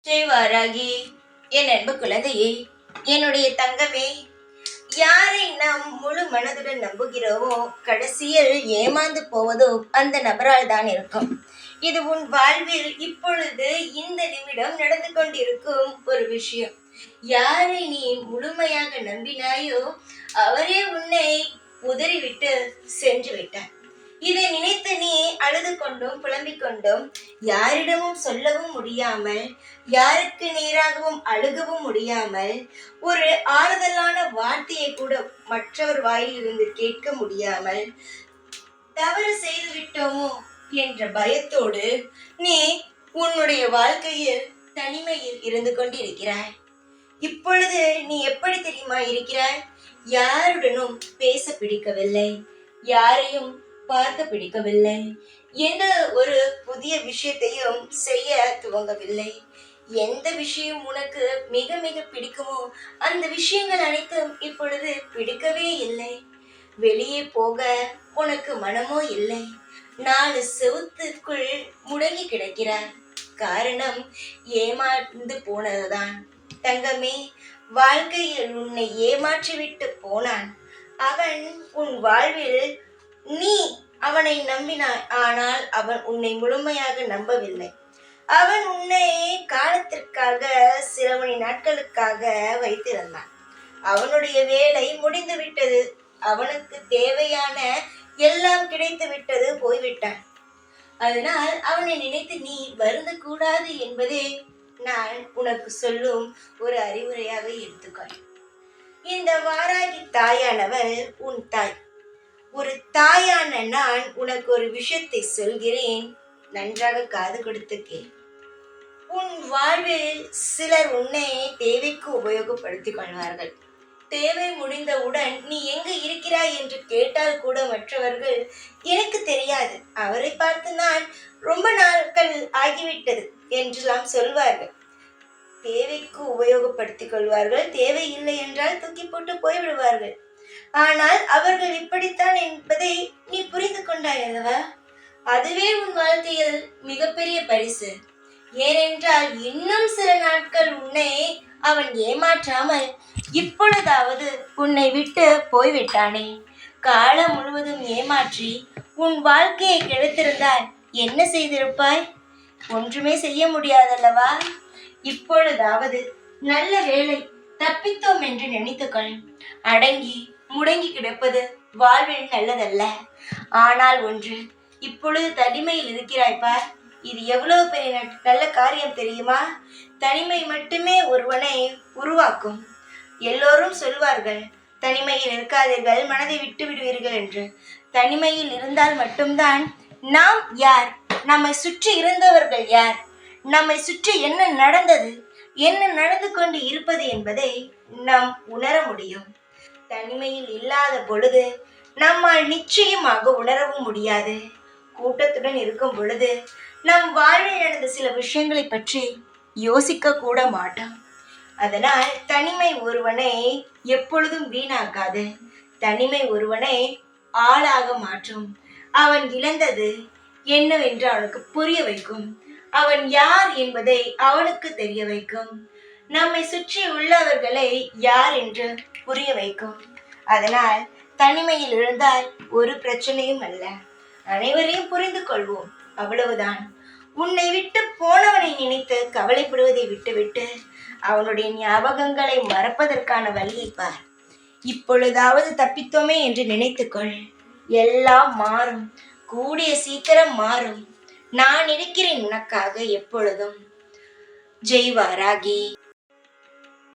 ஜெய்வாராகி, என் அன்பு குழந்தையே, என்னுடைய தங்கமே, யாரை நாம் முழு மனதுடன் நம்புகிறோமோ கடைசியில் ஏமாந்து போவதோ அந்த நபரால் தான் இருக்கும். இது உன் வாழ்வில் இப்பொழுது இந்த நிமிடம் நடந்து கொண்டிருக்கும் ஒரு விஷயம். யாரை நீ முழுமையாக நம்பினாயோ அவரே உன்னை உதறிவிட்டு சென்று விட்டார். இதை நினைத்து நீ அழுது கொண்டும் புலம்பிக் கொண்டும் யாரிடமும் சொல்லவும் முடியாமல், யாருக்கு நேராகவும் அழுகவும் முடியாமல், ஒரு ஆறுதலான வார்த்தையை கூட மற்றவர் வாயில் இருந்து கேட்க முடியாமல், தவறு செய்து விட்டோமோ என்ற பயத்தோடு நீ உன்னுடைய வாழ்க்கையில் தனிமையில் இருந்து கொண்டிருக்கிறாய். இப்பொழுது நீ எப்படி தெரியுமா இருக்கிறாய்? யாருடனும் பேச பிடிக்கவில்லை, யாரையும் பார்க்க பிடிக்கவில்லை, எந்த ஒரு புதிய விஷயத்தையும் செய்ய துவங்கவில்லை. எந்த விஷயம் உனக்கு மிக மிக பிடிக்குமோ அந்த விஷயங்கள் அனைத்தும் இப்பொழுது பிடிக்கவே இல்லை. வெளியே போக உனக்கு மனமோ இல்லை. 4 செவுத்துக்குள் முடங்கி கிடக்கிறார். காரணம் ஏமாந்து போனதுதான். தங்கமே, வாழ்க்கையில் உன்னை ஏமாற்றிவிட்டு போனான். அவன் உன் வாழ்வில் நீ அவனை நம்பினாய். ஆனால் அவன் உன்னை முழுமையாக நம்பவில்லை. அவன் உன்னை காலத்திற்காக சில மணி நாட்களுக்காக வைத்திருந்தான். அவனுடைய வேலை முடிந்து விட்டது. அவனுக்கு தேவையான எல்லாம் கிடைத்து விட்டது, போய்விட்டான். அதனால் அவனை நினைத்து நீ வருந்த கூடாது என்பதே நான் உனக்கு சொல்லும் ஒரு அறிவுரையாக எடுத்துக்கொள். இந்த வாராகி தாயானவள் உன் தாய். ஒரு தாயான நான் உனக்கு ஒரு விஷயத்தை சொல்கிறேன், நன்றாக காது கொடுத்து கேள். உன் வாழ்வில் சிலர் உன்னை தேவைக்கு உபயோகப்படுத்திக் கொள்வார்கள். தேவை முடிந்தவுடன் நீ எங்கு இருக்கிறாய் என்று கேட்டால் கூட மற்றவர்கள் எனக்கு தெரியாது, அவரை பார்த்து நான் ரொம்ப நாட்கள் ஆகிவிட்டது என்றெல்லாம் சொல்வார்கள். தேவைக்கு உபயோகப்படுத்திக் கொள்வார்கள். தேவை இல்லை என்றால் தூக்கி போட்டு போய்விடுவார்கள். ஆனால் அவர்கள் இப்படித்தான் என்பதை நீ புரிந்து கொண்டாய் அல்லவா? அதுவே உன் வாழ்க்கையில் மிகப்பெரிய பரிசு. ஏனென்றால் இன்னும் சில நாட்கள் உன்னை அவன் ஏமாற்றாமல் இப்பொழுதாவது உன்னை விட்டு போய்விட்டானே. காலம் முழுவதும் ஏமாற்றி உன் வாழ்க்கையை கெடுத்திருந்தால் என்ன செய்திருப்பாய்? ஒன்றுமே செய்ய முடியாதல்லவா? இப்பொழுதாவது நல்ல வேளை, தப்பித்தோம் என்று நினைத்துக்கொள். அடங்கி முடங்கி கிடப்பது வாழ்வில் நல்லதல்ல. ஆனால் ஒன்று, இப்பொழுது தனிமையில் இருக்கிறாய் பார், இது எவ்வளவு பெரிய நல்ல காரியம் தெரியுமா? தனிமை மட்டுமே ஒருவனை உருவாக்கும். எல்லோரும் சொல்வார்கள், தனிமையில் இருக்காதீர்கள், மனதை விட்டு விடுவீர்கள் என்று. தனிமையில் இருந்தால் மட்டும்தான் நாம் யார், நம்மை சுற்றி இருந்தவர்கள் யார், நம்மை சுற்றி என்ன நடந்தது, என்ன நடந்து கொண்டு இருப்பது என்பதை நாம் உணர முடியும். தனிமையில் இல்லாத பொழுது நம்மால் நிச்சயமாக உணரவும் முடியாது. கூட்டத்துடன் இருக்கும் பொழுது நம் வாழ்வில் நடந்த சில விஷயங்களை பற்றி யோசிக்க கூட மாட்டோம். அதனால் தனிமை ஒருவனை எப்பொழுதும் வீணாக்காது. தனிமை ஒருவனை ஆளாக மாற்றும். அவன் இழந்தது என்னவென்று அவனுக்கு புரிய வைக்கும். அவன் யார் என்பதை அவனுக்கு தெரிய வைக்கும். நம்மை சுற்றி உள்ளவர்களை யார் என்று புரிய வைக்கும். அதனால் தனிமையில் இருந்தால் ஒரு பிரச்சனையும் அல்ல. அனைவரையும் புரிந்து கொள்வோம், அவ்வளவுதான். உன்னை விட்டு போனவனை நினைத்து கவலைப்படுவதை விட்டுவிட்டு அவனுடைய ஞாபகங்களை மறப்பதற்கான வழியை பார். இப்பொழுதாவது தப்பித்தோமே என்று நினைத்துக்கொள். எல்லாம் மாறும், கூடிய சீக்கிரம் மாறும். நான் இருக்கிறேன் உனக்காக எப்பொழுதும். ஜெய்வாராகி.